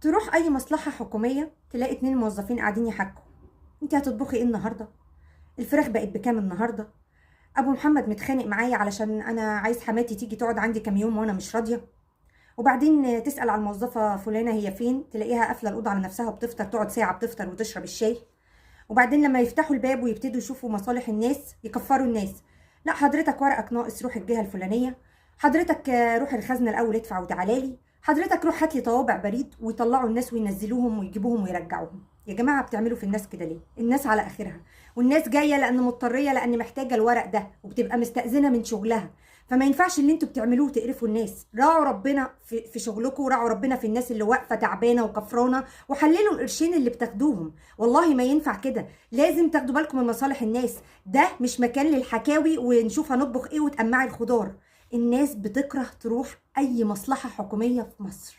تروح اي مصلحة حكومية تلاقي 2 موظفين قاعدين يحكوا. انت هتطبخي ايه النهاردة؟ الفراخ بقت بكام النهاردة؟ ابو محمد متخانق معايا علشان انا عايز حماتي تيجي تقعد عندي كام يوم وانا مش راضية. وبعدين تسأل على الموظفة فلانة هي فين، تلاقيها قافلة الأوضة على نفسها وبتفطر، تقعد ساعة بتفطر وتشرب الشاي. وبعدين لما يفتحوا الباب ويبتدوا يشوفوا مصالح الناس يكفروا الناس. لا حضرتك ورقك ناقص، روح الجهة الفلانية. حضرتك روح الخزنة الأول ادفع وتعالالي. حضرتك روح هات لي طوابع بريد، ويطلعوا الناس وينزلوهم ويجيبوهم ويرجعوهم. يا جماعة بتعملوا في الناس كده ليه؟ الناس على آخرها، والناس جاية لأن مضطرية، لأن محتاجة الورق ده، وبتبقى مستأذنة من شغلها. فما ينفعش اللي انتوا بتعملوه تقرفوا الناس. راعوا ربنا في شغلكم، وراعوا ربنا في الناس اللي واقفة تعبانة وكفرانة، وحللوا القرشين اللي بتاخدوهم. والله ما ينفع كده، لازم تاخدوا بالكم من مصالح الناس. ده مش مكان للحكاوي ونشوف هنطبخ ايه وتقمعي الخضار. الناس بتكره تروح اي مصلحة حكومية في مصر.